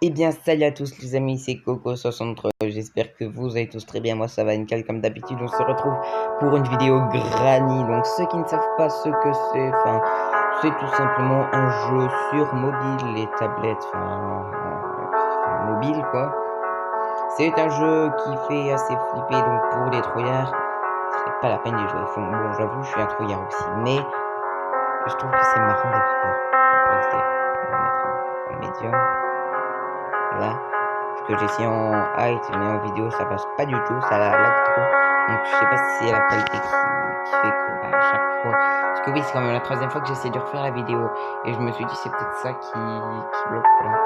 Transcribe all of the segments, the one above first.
Eh bien, salut à tous les amis, c'est Coco63, j'espère que vous allez tous très bien, moi ça va nickel comme d'habitude, on se retrouve pour une vidéo Granny. Donc ceux qui ne savent pas ce que c'est, c'est tout simplement un jeu sur mobile, les tablettes, mobile quoi. C'est un jeu qui fait assez flipper, donc pour les trouillards, c'est pas la peine d'y jouer. Bon, j'avoue, je suis un trouillard aussi, mais je trouve que c'est marrant d'avoir peur. Donc, restez, on va mettre en médium. Là, parce que j'ai essayé en height mais en vidéo ça passe pas du tout, ça lag trop. Donc je sais pas si c'est la qualité qui fait que à chaque fois. Parce que oui, c'est quand même la troisième fois que j'essaie de refaire la vidéo et je me suis dit c'est peut-être ça qui bloque. Voilà.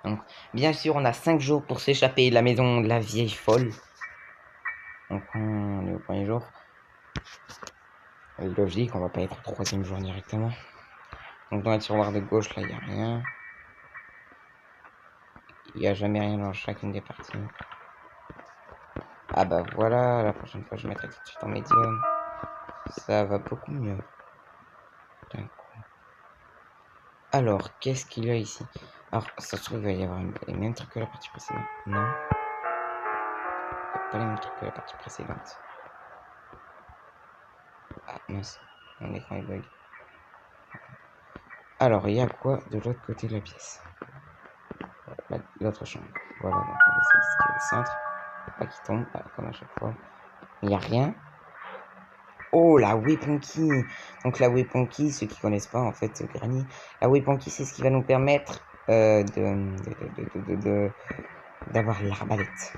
Donc bien sûr on a 5 jours pour s'échapper de la maison de la vieille folle. Donc on est au premier jour. Logique, on va pas être au troisième jour directement. Donc dans le tiroir de gauche là il n'y a rien. Il n'y a jamais rien dans chacune des parties. Ah bah voilà, la prochaine fois je mettrai tout de suite en médium. Ça va beaucoup mieux. Alors, qu'est-ce qu'il y a ici? Alors, ça se trouve, il va y avoir les mêmes trucs que la partie précédente. Non. Il n'y a pas les mêmes trucs que la partie précédente. Ah, mince. Mon écran est bug. Alors, il y a quoi de l'autre côté de la pièce? L'autre chambre. Voilà, donc on va essayer de ce qui est au centre. Pas qui tombe, comme à chaque fois. Il n'y a rien. Oh, la Weapon Key. Donc la Weapon Key, ceux qui connaissent pas en fait Granny, la Weapon Key c'est ce qui va nous permettre d'avoir l'arbalète.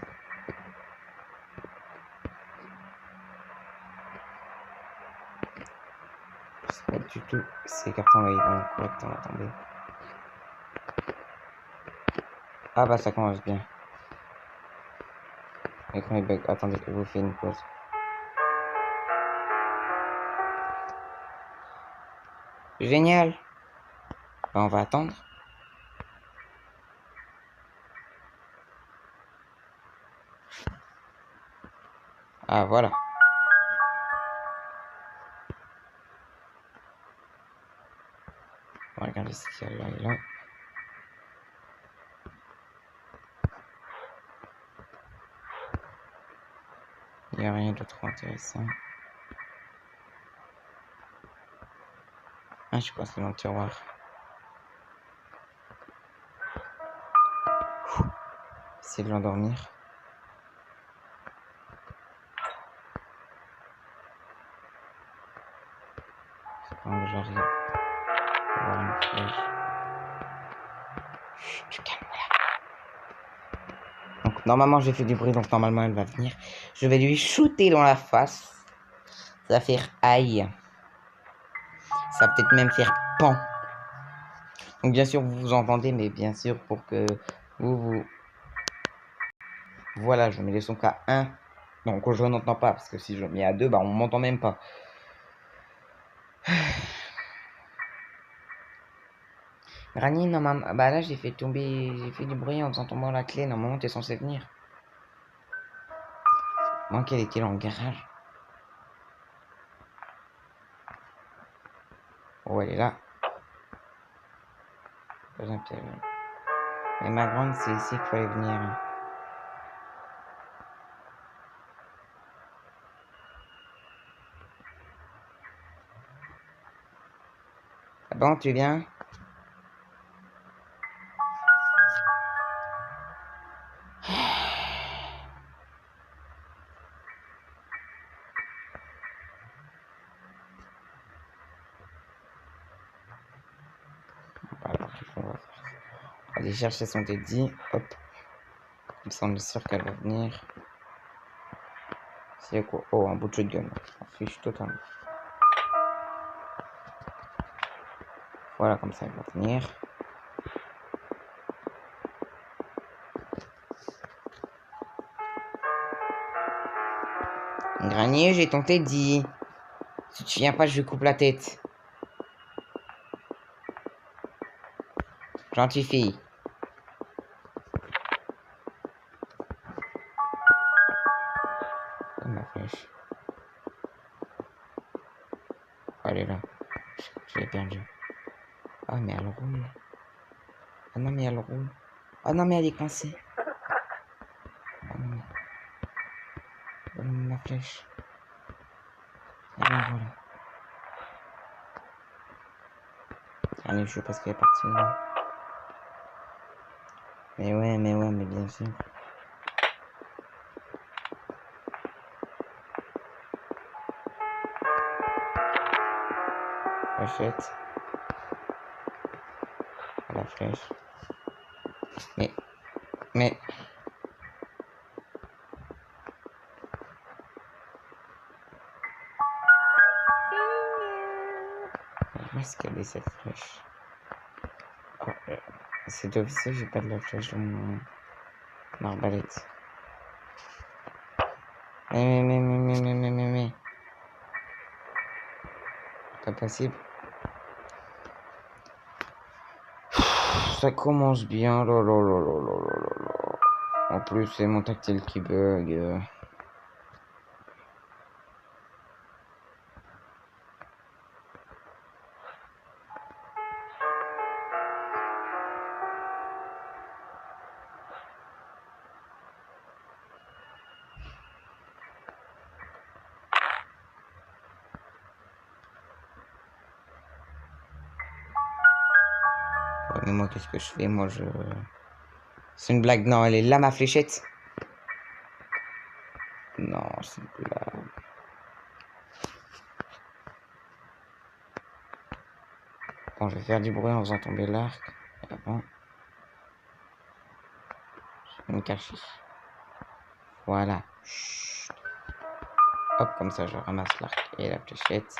Je sais pas du tout ces cartons là ils vont correctement tomber. Ah bah ça commence bien. L'écran est bug. Attendez, je vous fais une pause. Génial. Bah, on va attendre. Ah voilà. On va regarder ce qu'il y a là et là. Il n'y a rien de trop intéressant. Ah, je pense que c'est dans le tiroir. Essayer de l'endormir. Quand j'arrive à voir une flèche. Chut, calme-la. Donc normalement j'ai fait du bruit, donc normalement elle va venir. Je vais lui shooter dans la face. Ça va faire aïe. Ça va peut-être même faire pan. Donc bien sûr vous vous entendez, mais bien sûr pour que vous... Voilà, je mets les sons qu'à 1. Donc je n'entends pas, parce que si je mets à 2, bah on m'entend même pas. Granny, normalement, bah là j'ai fait du bruit en faisant tomber la clé. Normalement t'es censé venir. Moi qu'elle était dans le garage. Oh elle est là. Mais ma grande c'est ici qu'il fallait venir. Ah bon tu viens? On va aller chercher son Teddy. Hop. Comme ça on est sûr qu'elle va venir. C'est quoi? Oh un bout de shotgun. On fiche totalement. Voilà comme ça elle va venir. Granier, j'ai ton Teddy. Si tu viens pas, je lui coupe la tête. Gentille fille. Oh, ma flèche. elle est là. Je l'ai perdue. Ah, mais elle roule. Ah non, mais elle roule. Ah non, mais elle est coincée. Ah non, mais... ma flèche. Et ben voilà. Allez, je pense qu'elle est partie là. Mais ouais, mais bien sûr. Achète. La flèche. Mais... Où est-ce qu'elle est cette flèche? Oh, c'est officiel, j'ai pas de la flèche dans mon arbalète. Mais... Pas possible. Ça commence bien, là. En plus, c'est mon tactile qui bug. Ouais, mais moi, qu'est-ce que je fais? Moi, je... C'est une blague. Non, elle est là, ma fléchette. Non, c'est une blague. Bon, je vais faire du bruit en faisant tomber l'arc. Et avant, je vais me cacher. Voilà. Chut. Hop, comme ça, je ramasse l'arc et la fléchette.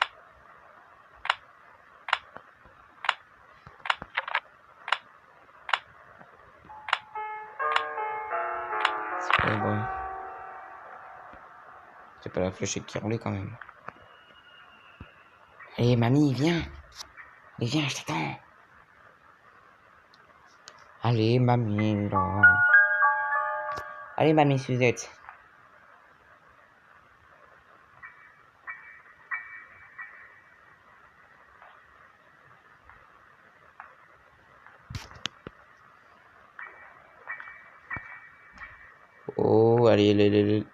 C'est pas le bruit. C'est pas la fléchette qui roulait quand même. Allez, mamie, viens. Mais viens, je t'attends. Allez, mamie, là. Allez, mamie Suzette. Oh, allez.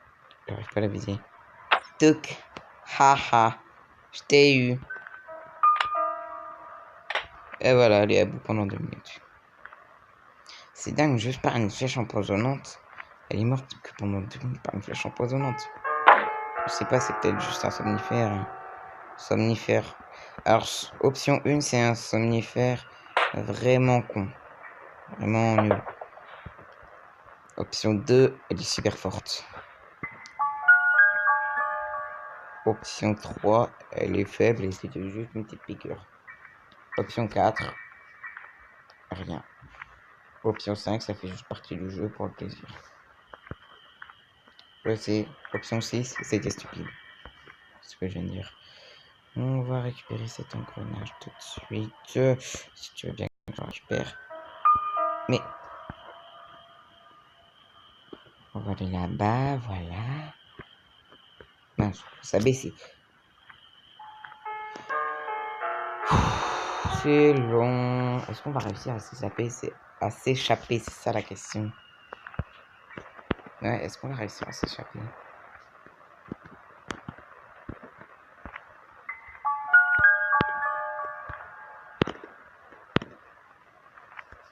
J'arrive pas à la viser. Tuc. Haha. Je t'ai eu. Et voilà, elle est à bout pendant 2 minutes. C'est dingue, juste par une flèche empoisonnante. Elle est morte que pendant 2 minutes par une flèche empoisonnante. Je sais pas, c'est peut-être juste un somnifère. Somnifère. Alors, option 1, c'est un somnifère vraiment con. Vraiment nul. Option 2, elle est super forte. Option 3, elle est faible et c'était juste une petite piqûre. Option 4, rien. Option 5, ça fait juste partie du jeu pour le plaisir. Je sais. Option 6, c'était stupide. C'est ce que je viens de dire. On va récupérer cet engrenage tout de suite. Si tu veux bien que je le récupère. Mais... on va aller là-bas, voilà. Mince, ça baissé. C'est long. Est-ce qu'on va réussir à s'échapper? C'est ça la question. Ouais, est-ce qu'on va réussir à s'échapper?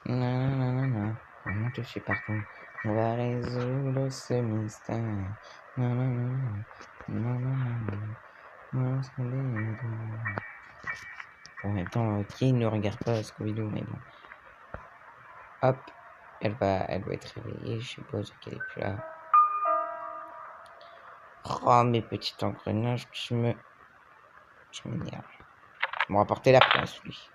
Non. Comment je suis partout? On va résoudre ce mystère. Non. En même temps, qui ne regarde pas Scooby-Doo, mais bon. Hop, elle va être réveillée, je suppose qu'elle est plus là. Oh, mes petits engrenages, je m'énerve. On va porter la place, lui.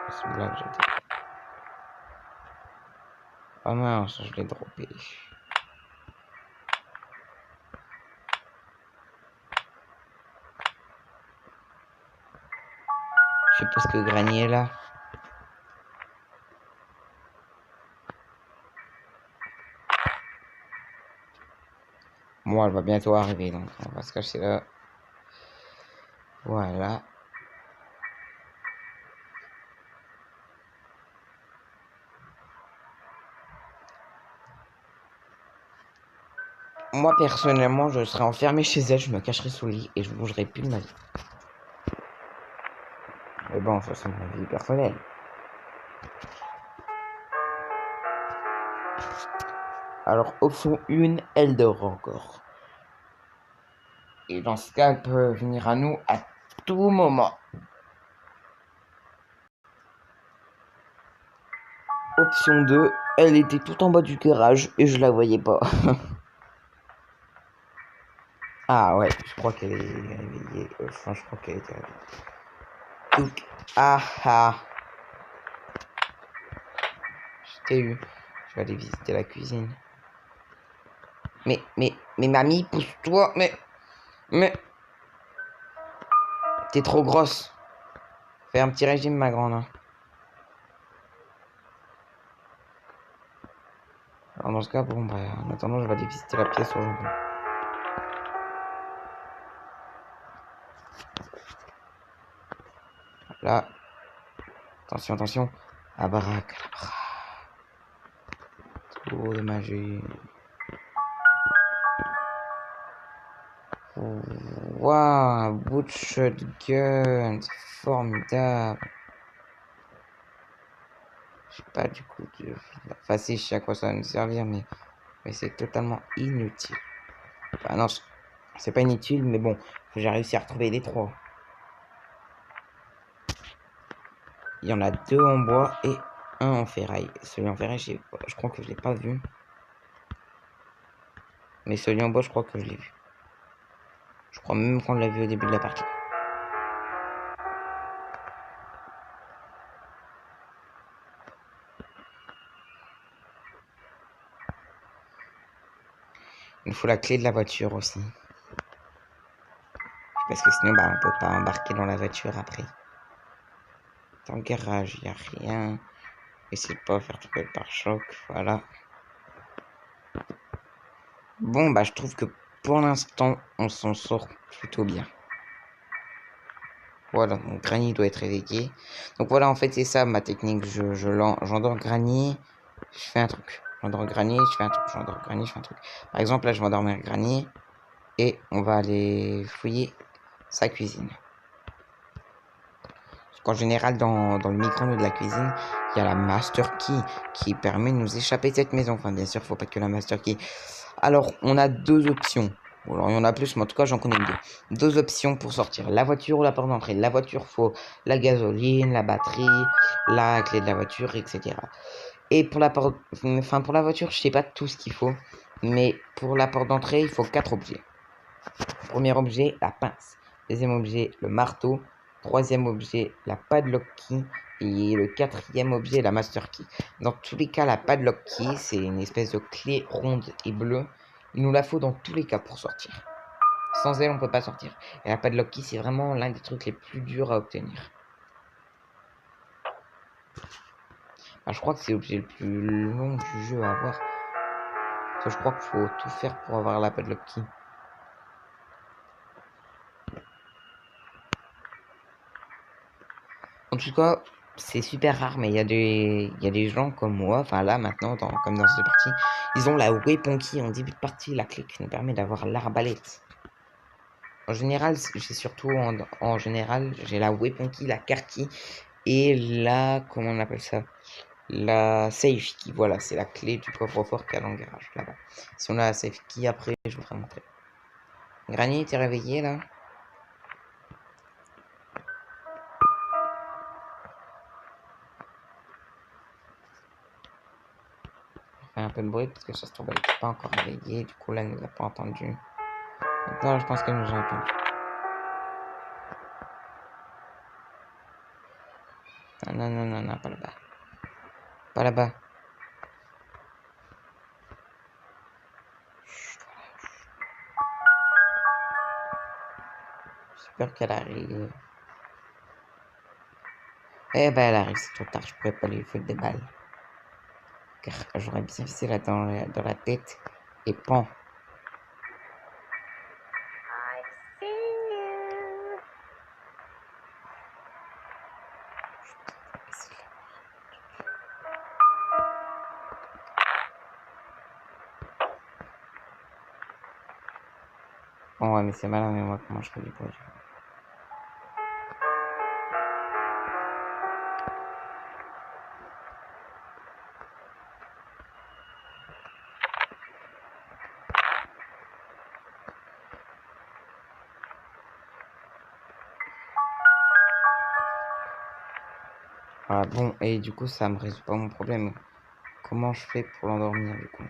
C'est là que j'ai dit. Oh mince, je l'ai droppé. Je suppose que Granny est là. Bon, elle va bientôt arriver, donc on va se cacher là. Voilà. Moi, personnellement, je serais enfermé chez elle, je me cacherais sous le lit et je bougerais plus de ma vie. Mais bon, ça c'est ma vie personnelle. Alors, option 1, elle dort encore. Et dans ce cas, elle peut venir à nous à tout moment. Option 2, elle était tout en bas du garage et je la voyais pas. Ah ouais, je crois qu'elle est réveillée. Enfin, je crois qu'elle était réveillée. Donc, ah ah. Je t'ai eu. Je vais aller visiter la cuisine. Mais mamie, pousse-toi. Mais. T'es trop grosse. Fais un petit régime, ma grande. Hein. Alors, dans ce cas, bon, bah, en attendant, je vais aller visiter la pièce au jambon. Là. Attention, attention. Abracadabra. Trop de magie. Waouh, bout de shotgun. C'est formidable. Je sais pas du coup. Enfin, si, je sais à quoi ça va nous servir, mais c'est totalement inutile. Enfin, non, c'est pas inutile, mais bon, j'ai réussi à retrouver les trois. Il y en a 2 en bois et 1 en ferraille. Celui en ferraille, je crois que je l'ai pas vu. Mais celui en bois, je crois que je l'ai vu. Je crois même qu'on l'a vu au début de la partie. Il faut la clé de la voiture aussi. Parce que sinon, bah, on peut pas embarquer dans la voiture après. Dans le garage, il n'y a rien. Essayez de pas faire tomber le pare-choc. Voilà. Bon, bah, je trouve que pour l'instant, on s'en sort plutôt bien. Voilà, donc Granny doit être réveillé. Donc voilà, en fait, c'est ça ma technique. J'endors Granny, je fais un truc. J'endors Granny, je fais un truc. J'endors Granny, je fais un truc. Par exemple, là, je vais endormir Granny et on va aller fouiller sa cuisine. En général, dans le micro-ondes de la cuisine, il y a la Master Key qui permet de nous échapper de cette maison. Enfin, bien sûr, il ne faut pas que la Master Key. Alors, on a 2 options. Bon, alors, il y en a plus, mais en tout cas, j'en connais 2. 2 options pour sortir. La voiture ou la porte d'entrée. La voiture, faut la gasoline, la batterie, la clé de la voiture, etc. Et pour la porte... Enfin, pour la voiture, je sais pas tout ce qu'il faut. Mais pour la porte d'entrée, il faut 4 objets. Premier objet, la pince. Deuxième objet, le marteau. Troisième objet, la padlock key. Et le quatrième objet, la master key. Dans tous les cas, la padlock key, c'est une espèce de clé ronde et bleue. Il nous la faut dans tous les cas pour sortir. Sans elle, on peut pas sortir. Et la padlock key, c'est vraiment l'un des trucs les plus durs à obtenir. Bah, je crois que c'est l'objet le plus long du jeu à avoir. Parce que je crois qu'il faut tout faire pour avoir la padlock key. En tout cas, c'est super rare, mais il y a des gens comme moi, enfin là maintenant, comme dans cette partie, ils ont la weapon key en début de partie, la clé qui nous permet d'avoir l'arbalète. En général, j'ai surtout en général, j'ai la weapon key, la car key et la, comment on appelle ça, la safe key. Voilà, c'est la clé du coffre-fort qu'il y a dans le garage là-bas. Si on a la safe key, après, je vous ferai montrer. Granny, t'es réveillé là? Un peu de bruit parce que ça se trouve elle n'était pas encore réveillée, du coup là elle nous a pas entendu. Maintenant je pense qu'elle nous a entendu. Non, non, non, non, pas là-bas. Pas là-bas. J'espère qu'elle arrive. Eh ben elle arrive, c'est trop tard, je pourrais pas lui foutre des balles. Car j'aurais bien visé là dans la tête et pan. Bon, ouais, mais c'est malin, mais moi, comment je fais du bruit? Ah bon, et du coup, ça me résout pas mon problème. Comment je fais pour l'endormir, du coup?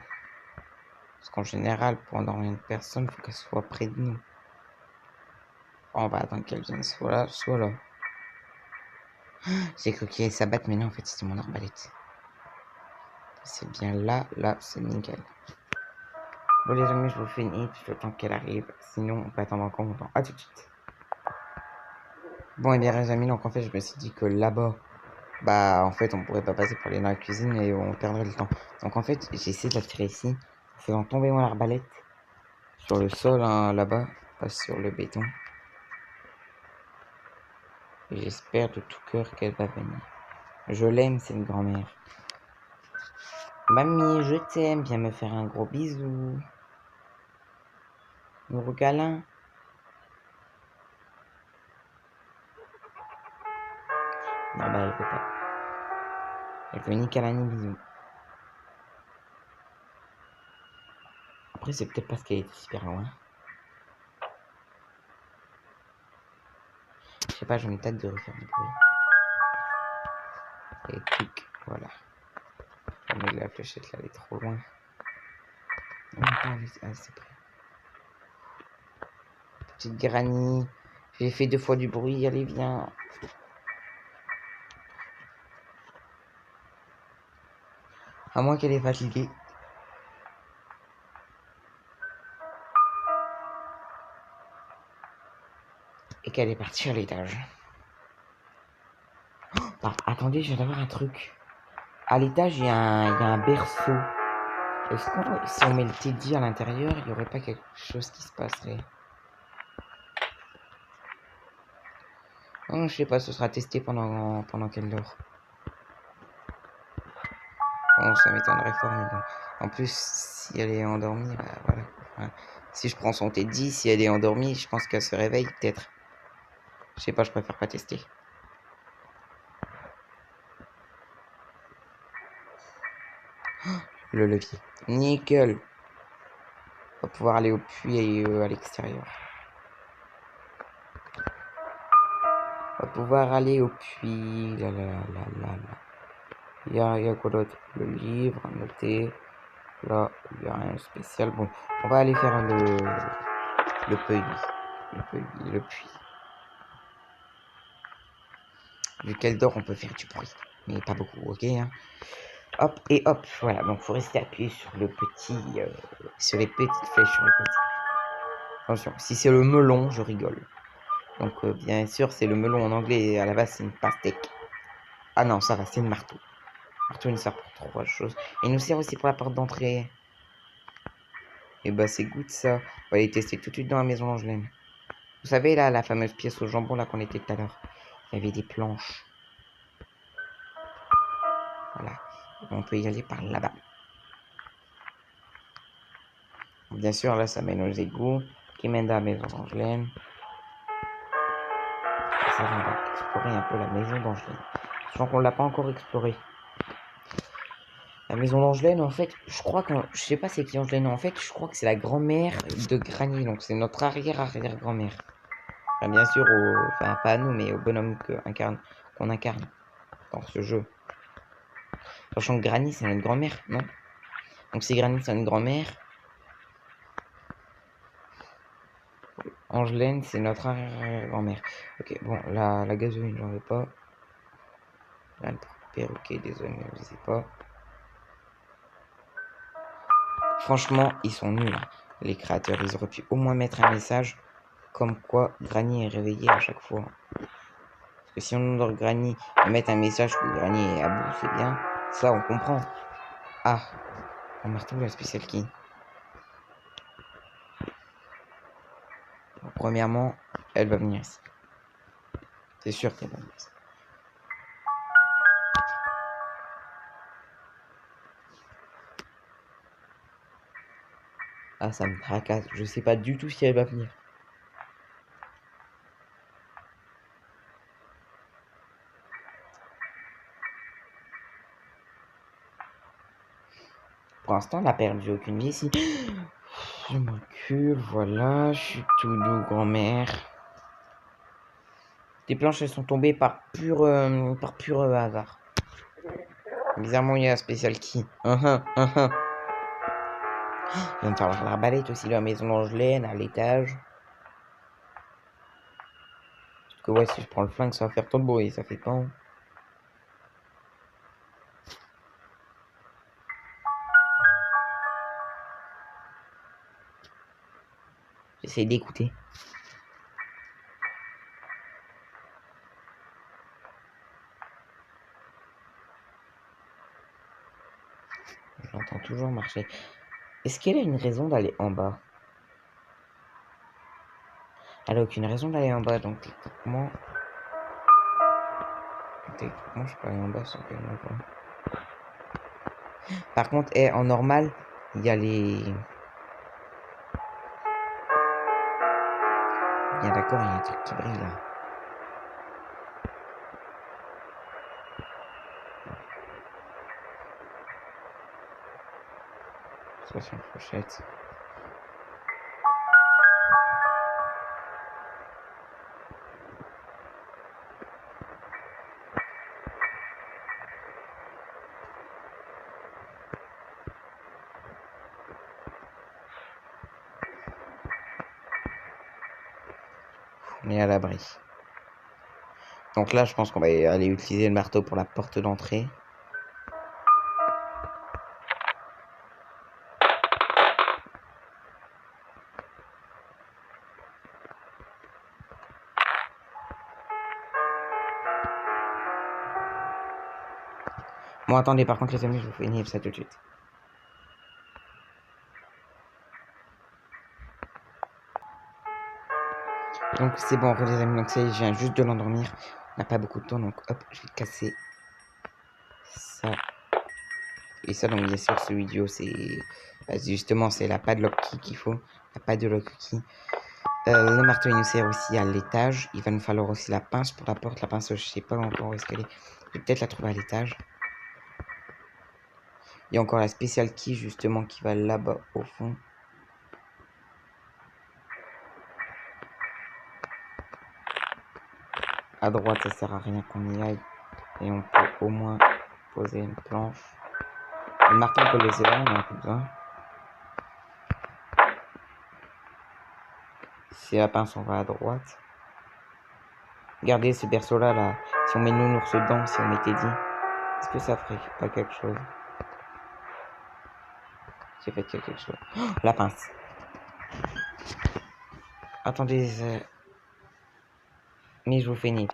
Parce qu'en général, pour endormir une personne, il faut qu'elle soit près de nous. On va attendre qu'elle vienne soit là, soit là. J'ai cru qu'il allait s'abattre, mais non, en fait, c'était mon arbalète. C'est bien là, là, c'est nickel. Bon, les amis, je vous fais une hit, le temps qu'elle arrive. Sinon, on peut attendre encore longtemps. À tout de suite. Bon, et bien, les amis, donc en fait, je me suis dit que là-bas, bah, en fait, on pourrait pas passer pour aller dans la cuisine et on perdrait le temps. Donc, en fait, j'ai essayé de la tirer ici, en faisant tomber mon arbalète sur le sol, hein, là-bas, pas sur le béton. Et j'espère de tout cœur qu'elle va venir. Je l'aime, cette grand-mère. Mamie, je t'aime, viens me faire un gros bisou. Un gros câlin. Non, bah, elle veut pas. Elle veut ni câlin ni bisou. Après, c'est peut-être parce qu'elle est super loin. Je sais pas, j'ai une tête de refaire du bruit. Et clic, voilà. Mais la fléchette là, elle est trop loin. Non, pas, c'est prêt. Petite Granny. J'ai fait 2 fois du bruit, allez, viens. À moins qu'elle est fatiguée. Et qu'elle est partie à l'étage. Oh, bah, attendez, je viens d'avoir un truc. À l'étage, il y a un berceau. Est-ce qu'on, si on met le Teddy à l'intérieur, il n'y aurait pas quelque chose qui se passerait? Oh, je sais pas, ce sera testé pendant qu'elle dort. Bon, ça m'étonnerait fort, mais bon. En plus, si elle est endormie, bah voilà. Enfin, si je prends son Teddy, si elle est endormie, je pense qu'elle se réveille peut-être. Je sais pas, je préfère pas tester. Le levier. Nickel. On va pouvoir aller au puits et à l'extérieur. On va pouvoir aller au puits. Là, là, là, là, là. Il y a quoi d'autre? Le livre, noter. Là, il n'y a rien de spécial. Bon, on va aller faire le puits. Le puits. Vu qu'elle dort, on peut faire du bruit. Mais pas beaucoup, ok hein. Hop et hop, voilà. Donc, faut rester appuyé sur le petit, sur les petites flèches sur le côté. Attention, si c'est le melon, je rigole. Donc, bien sûr, c'est le melon en anglais. Et à la base, c'est une pastèque. Ah non, ça va, c'est une marteau. Marteau, il nous sert pour 3 choses. Et il nous sert aussi pour la porte d'entrée. Et bah, c'est good ça. On va aller tester tout de suite dans la maison Angelène. Vous savez, là, la fameuse pièce au jambon, là, qu'on était tout à l'heure. Il y avait des planches. Voilà. On peut y aller par là-bas. Bien sûr, là, ça mène aux égouts qui mènent à la maison d'Angelène. Ça, on va explorer un peu la maison d'Angelène. Sachant qu'on l'a pas encore explorée. La maison d'Angelène, en fait, je crois que... Je sais pas c'est qui Angelène, en fait, je crois que c'est la grand-mère de Granny. Donc, c'est notre arrière-arrière-grand-mère. Enfin, bien sûr, enfin, pas à nous, mais au bonhomme qu'on incarne dans ce jeu. Sachant que Granny, c'est notre grand-mère, non? Donc, si Granny, c'est notre grand-mère... Angelène, c'est notre arrière-grand-mère. Ok, bon, la gasoline, j'en veux pas. Là, le perroquet, désolé, ne le sais pas. Franchement, ils sont nuls, hein. Les créateurs. Ils auraient pu au moins mettre un message comme quoi Granny est réveillée à chaque fois. Parce que si on endort Granny et mettre un message que Granny est à bout, c'est bien. Ça, on comprend. Ah, un marteau, la spéciale qui? Donc, premièrement, elle va venir ici. C'est sûr qu'elle va venir ici. Ah, ça me tracasse. Je sais pas du tout si elle va venir. Pour l'instant, elle n'a perdu aucune vie ici. Je me recule, voilà, je suis tout doux, grand-mère. Les planches, elles sont tombées par pur hasard. Bizarrement, il y a un spécial key. Il va me falloir l'arbalète aussi, la maison d'Angelaine, à l'étage. Parce que ouais, si je prends le flingue, ça va faire trop de bruit, ça fait pas. J'essaie d'écouter. Je l'entends toujours marcher. Est-ce qu'elle a une raison d'aller en bas? Elle a aucune raison d'aller en bas, donc techniquement... Techniquement, je peux aller en bas sans qu'elle me voie. Par contre, en normal, il y a les... Bien d'accord, il y a un truc qui brille là. Soit sur une pochette. On est à l'abri. Donc là, je pense qu'on va aller utiliser le marteau pour la porte d'entrée. Bon, attendez, par contre, les amis, je vous fais une ça tout de suite. Donc, c'est bon, les amis, donc ça y est, je viens juste de l'endormir. On n'a pas beaucoup de temps, donc hop, je vais casser ça. Et ça, donc, bien sûr, ce vidéo, c'est... justement, c'est la padlock key qu'il faut. La padlock key. Le marteau, il nous sert aussi à l'étage. Il va nous falloir aussi la pince pour la porte. La pince, je sais pas encore où est-ce qu'elle est. Je vais peut-être la trouver à l'étage. Il y a encore la spéciale key, justement, qui va là-bas, au fond. À droite, ça sert à rien qu'on y aille. Et on peut au moins poser une planche. Le marteau, on peut le laisser là, on en a plus besoin. Si la pince, on va à droite. Regardez ce berceau-là, là. Si on met nounours dedans, si on mettait dit, est-ce que ça ferait pas quelque chose? J'ai fait quelque chose. Oh, la pince. Attendez, mais je vous fais une.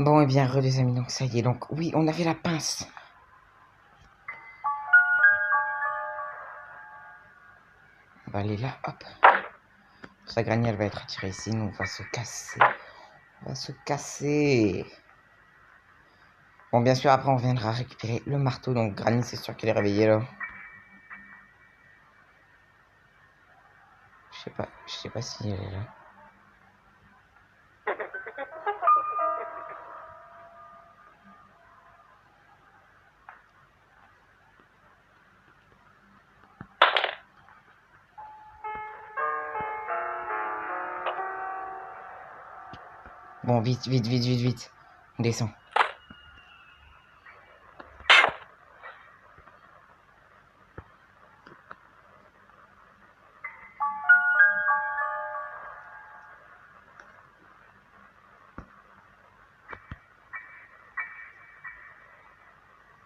Bon, et bien, les amis, donc ça y est. Donc, oui, on avait la pince. On va aller là, hop. Sa granny, elle va être attirée ici. Nous, on va se casser. On va se casser. Bon, bien sûr, après, on viendra récupérer le marteau. Donc, Granny, c'est sûr qu'elle est réveillée, là. Je sais pas si elle est là. Bon, vite, vite, vite, vite, vite. On descend.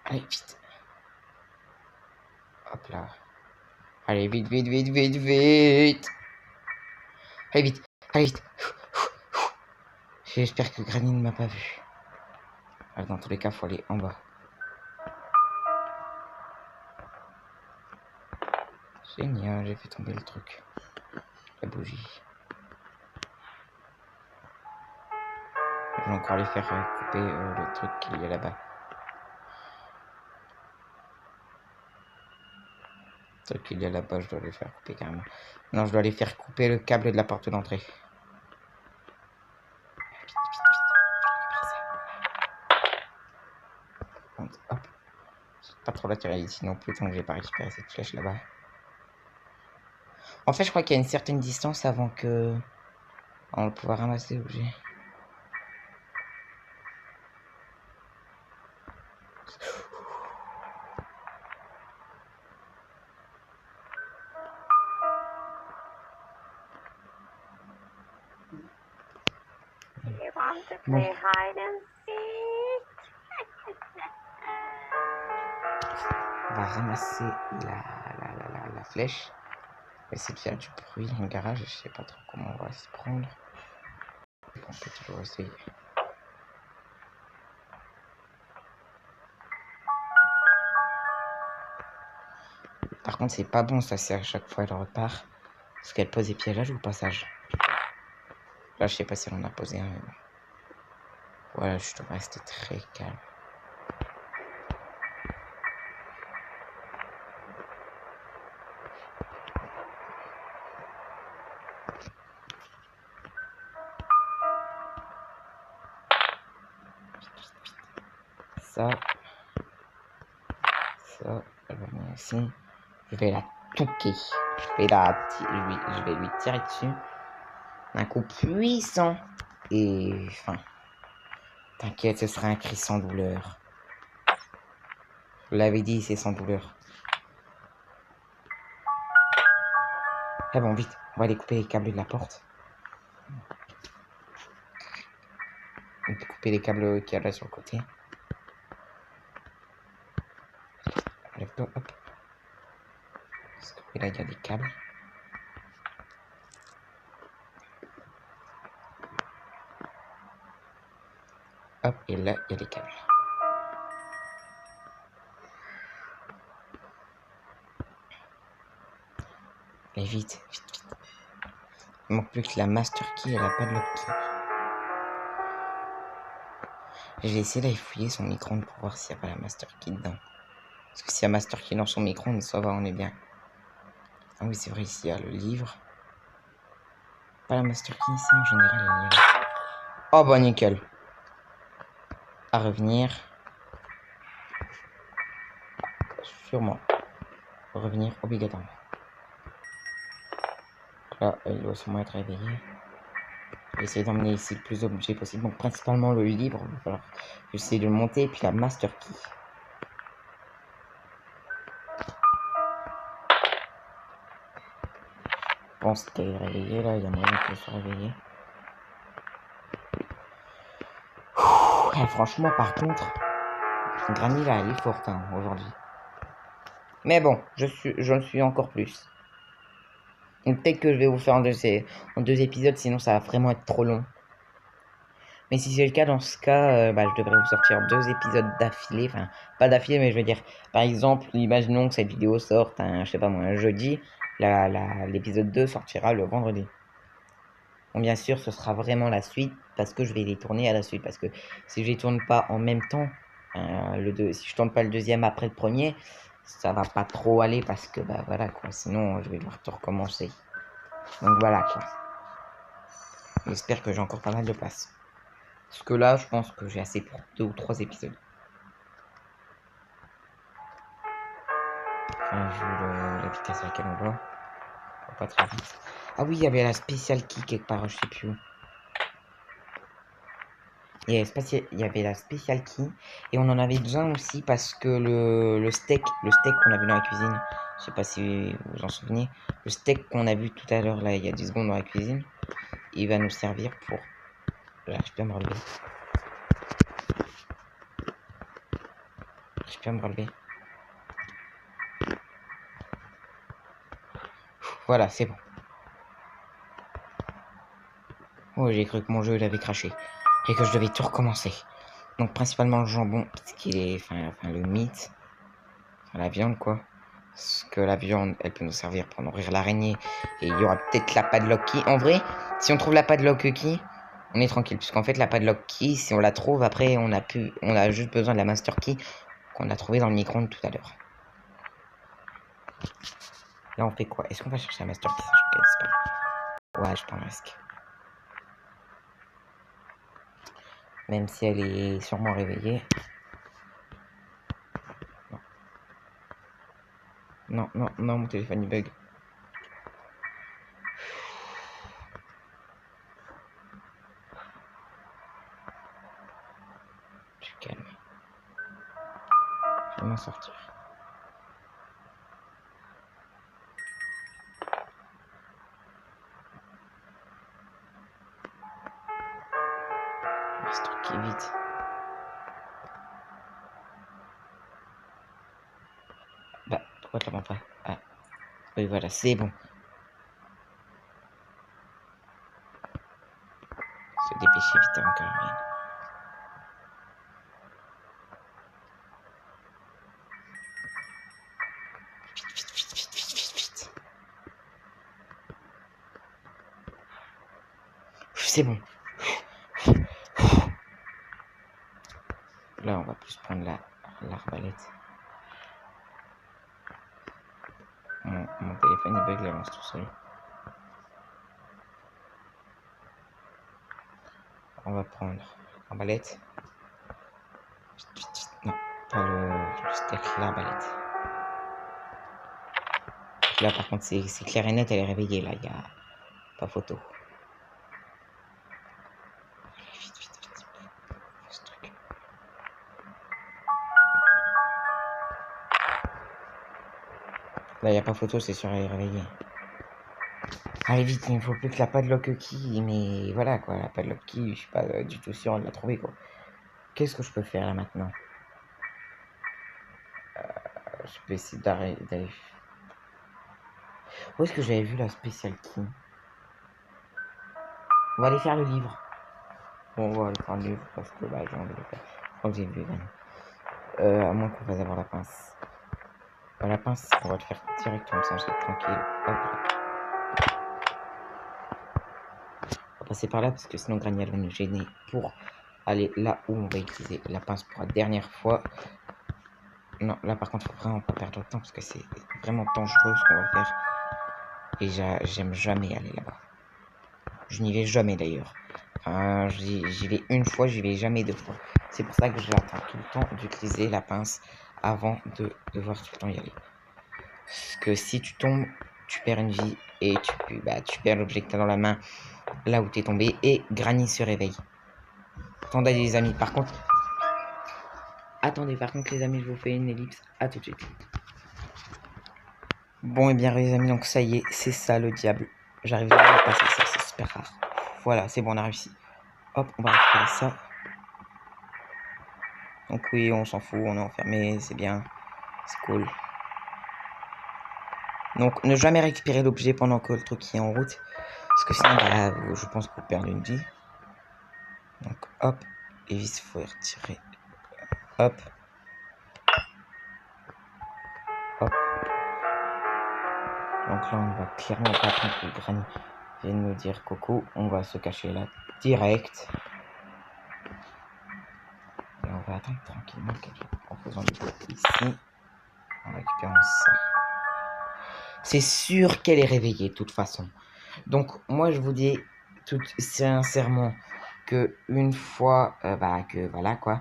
Allez, vite. Hop là. Allez, vite, vite, vite, vite, vite. Allez, vite. Allez, vite. J'espère que Granny ne m'a pas vu. Alors, dans tous les cas, faut aller en bas. Génial, j'ai fait tomber le truc. La bougie. Je vais encore aller faire couper le truc qu'il y a là-bas. Le truc qu'il y a là-bas, je dois les faire couper carrément. Non, je dois aller faire couper le câble de la porte d'entrée. Vite, vite, vite. Je récupère ça. Hop. Pas trop trop la tirer ici non plus, tant que j'ai pas récupéré cette flèche là-bas. En fait, je crois qu'il y a une certaine distance avant que on va pouvoir ramasser l'objet. Bon. On va ramasser la flèche. On va essayer de faire du bruit dans le garage. Je sais pas trop comment on va se prendre. On peut toujours essayer. Par contre, c'est pas bon ça, c'est à chaque fois elle repart. Parce qu'elle pose des piégeages au passage. Là, je sais pas si on en a posé un, mais bon. Voilà, je dois rester très calme. Ça, elle va venir ici. Je vais la touquer. Je vais lui tirer dessus. Un coup puissant. Et enfin, t'inquiète, ce sera un cri sans douleur. Je l'avais dit, c'est sans douleur. Ah bon, vite, on va aller couper les câbles de la porte. On peut couper les câbles qu'il y a là sur le côté. Lève-toi, hop. Parce que là, il y a des câbles. Hop, et là, il y a des câbles. Et vite, vite, vite. Il manque plus que la master key et la padlock key. Je vais essayer d'aller fouiller son micro-ondes pour voir s'il n'y a pas la master key dedans. Parce que s'il y a master key dans son micro-ondes, ça va, on est bien. Ah oui, c'est vrai, ici, il y a le livre. Pas la master key ici, en général, il y a... Oh bah nickel. À revenir. Sûrement. Revenir obligatoirement. Là, il doit sûrement être réveillé. Je vais essayer d'emmener ici le plus d'objets possible. Donc principalement le livre. Il va falloir essayer de le monter. Et puis la master key. Je pense qu'elle est réveillée là. Il y a moyen qu'elle soit réveillée. Ouais, franchement, par contre, Granny là, elle est forte hein, aujourd'hui. Mais bon, j'en suis encore plus. Peut-être que je vais vous faire en deux épisodes, sinon ça va vraiment être trop long. Mais si c'est le cas, dans ce cas, je devrais vous sortir 2 épisodes d'affilée. Enfin, pas d'affilée, mais je veux dire, par exemple, imaginons que cette vidéo sorte, je sais pas moi, un jeudi. L'épisode 2 sortira le vendredi. Bon, bien sûr, ce sera vraiment la suite, parce que je vais les tourner à la suite. Parce que si je les tourne pas en même temps, si je tourne pas le deuxième après le premier, ça va pas trop aller, parce que, voilà, quoi. Sinon, je vais devoir tout recommencer. Donc voilà, quoi. J'espère que j'ai encore pas mal de place. Parce que là, je pense que j'ai assez pour 2 ou 3 épisodes. Enfin, vu la vitesse à laquelle on va. Pas très vite. Ah oui, il y avait la spécial key quelque part, je sais plus où. Il y avait la spécial key. Et on en avait besoin aussi parce que le steak qu'on a vu dans la cuisine, je sais pas si vous vous en souvenez, le steak qu'on a vu tout à l'heure, là, il y a 10 secondes dans la cuisine, il va nous servir pour... Là, je peux me relever. Je peux me relever. Voilà, c'est bon. Oh, j'ai cru que mon jeu il avait craché. Et que je devais tout recommencer. Donc principalement le jambon, parce qu'il est... Enfin, le meat. Enfin, la viande, quoi. Parce que la viande, elle peut nous servir pour nourrir l'araignée. Et il y aura peut-être la padlock key. En vrai, si on trouve la padlock key, on est tranquille. Puisqu'en fait, la padlock key, si on la trouve, après, on a juste besoin de la master key qu'on a trouvé dans le micro-ondes tout à l'heure. Là, on fait quoi? Est-ce qu'on va chercher la master key? Ouais, je prends un risque. Même si elle est sûrement réveillée. Non. Non, non, non, mon téléphone il bug. Je suis calme. Je vais m'en sortir. Ce truc qui est vite. Bah, pourquoi tu la prends pas? Ah, oui, voilà, c'est bon. Se dépêcher vite avant qu'elle revienne. Vite, vite, vite, vite, vite, vite, vite. C'est bon. Là, on va plus prendre l'arbalète. Mon téléphone il bug, il avance tout seul. On va prendre l'arbalète. Non, pas le steak, l'arbalète. Là, par contre, c'est clair et net, elle est réveillée. Là, il n'y a pas photo. Vite, vite, vite. Ce truc. Là, il n'y a pas photo, c'est sûr, elle est réveillée. Allez vite, il ne faut plus que la padlock key, mais voilà quoi, la padlock key, je suis pas du tout sûr de la trouver quoi. Qu'est-ce que je peux faire là maintenant? Je peux essayer d'aller... Où est-ce que j'avais vu la spécial key? On va aller faire le livre. Bon, on va aller faire le livre parce que bah, j'ai envie de le faire. Je crois que j'ai vu à moins qu'on fasse avoir la pince. La pince, on va le faire directement sans être tranquille. Hop là. On va passer par là parce que sinon Granny va nous gêner pour aller là où on va utiliser la pince pour la dernière fois. Non, là par contre, faut vraiment pas perdre de temps parce que c'est vraiment dangereux ce qu'on va faire. Et j'aime jamais aller là-bas. Je n'y vais jamais d'ailleurs. Enfin, j'y vais une fois, j'y vais jamais deux fois. C'est pour ça que j'attends tout le temps d'utiliser la pince avant de devoir tout le temps y aller. Parce que si tu tombes, tu perds une vie et tu perds l'objet que tu as dans la main là où tu es tombé et Granny se réveille. Attendez les amis, par contre... Attendez, par contre les amis, je vous fais une ellipse. À tout de suite. Bon et bien les amis, donc ça y est, c'est ça le diable. J'arrive jamais à passer ça, c'est super rare. Voilà, c'est bon, on a réussi. Hop, on va récupérer ça. Donc oui, on s'en fout, on est enfermé, c'est bien. C'est cool. Donc ne jamais récupérer l'objet pendant que le truc est en route. Parce que sinon, bah, je pense que vous perdez une vie. Donc hop, et vis, faut retirer. Hop. Hop. Donc là, on va clairement pas attendre que Granny vienne nous dire coucou. On va se cacher là direct. Et on va attendre tranquillement en faisant du bruit ici. En récupérant ça. C'est sûr qu'elle est réveillée de toute façon. Donc moi je vous dis tout sincèrement que une fois que voilà quoi.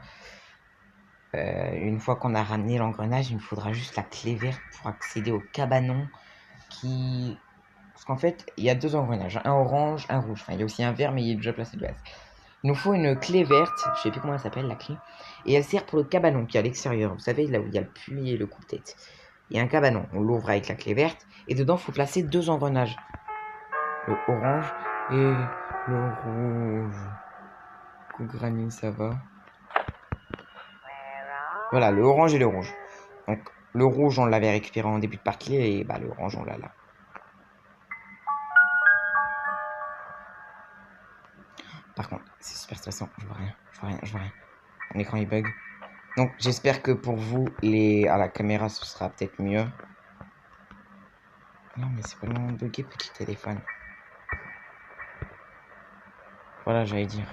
Une fois qu'on a ramené l'engrenage, il me faudra juste la clé verte pour accéder au cabanon qui... Parce qu'en fait, il y a deux engrenages, un orange, un rouge. Enfin, il y a aussi un vert, mais il est déjà placé de base. Il nous faut une clé verte, je sais plus comment elle s'appelle la clé, et elle sert pour le cabanon qui est à l'extérieur. Vous savez, là où il y a le puits et le coupe-tête. Il y a un cabanon, on l'ouvre avec la clé verte, et dedans, il faut placer deux engrenages. Le orange et le rouge. Coucou Granny, ça va? Voilà, le orange et le rouge. Donc, le rouge, on l'avait récupéré en début de partie, et bah, le orange, on l'a là. Par contre, c'est super stressant, je vois rien, je vois rien, je vois rien. Mon écran, il bug. Donc, j'espère que pour vous, à la caméra, ce sera peut-être mieux. Non, mais c'est pas le moment de bugger, petit téléphone. Voilà, j'allais dire.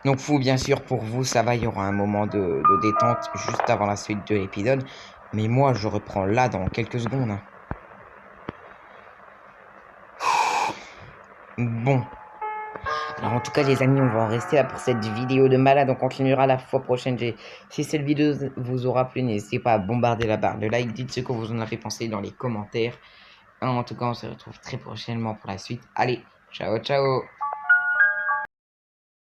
Donc, vous, bien sûr, pour vous, ça va, il y aura un moment de détente juste avant la suite de l'épisode. Mais moi, je reprends là dans quelques secondes. Hein. Bon. Alors en tout cas les amis, on va en rester là pour cette vidéo de malade. On continuera la fois prochaine. Si cette vidéo vous aura plu, n'hésitez pas à bombarder la barre de like. Dites ce que vous en avez pensé dans les commentaires. En tout cas, on se retrouve très prochainement pour la suite. Allez, ciao ciao.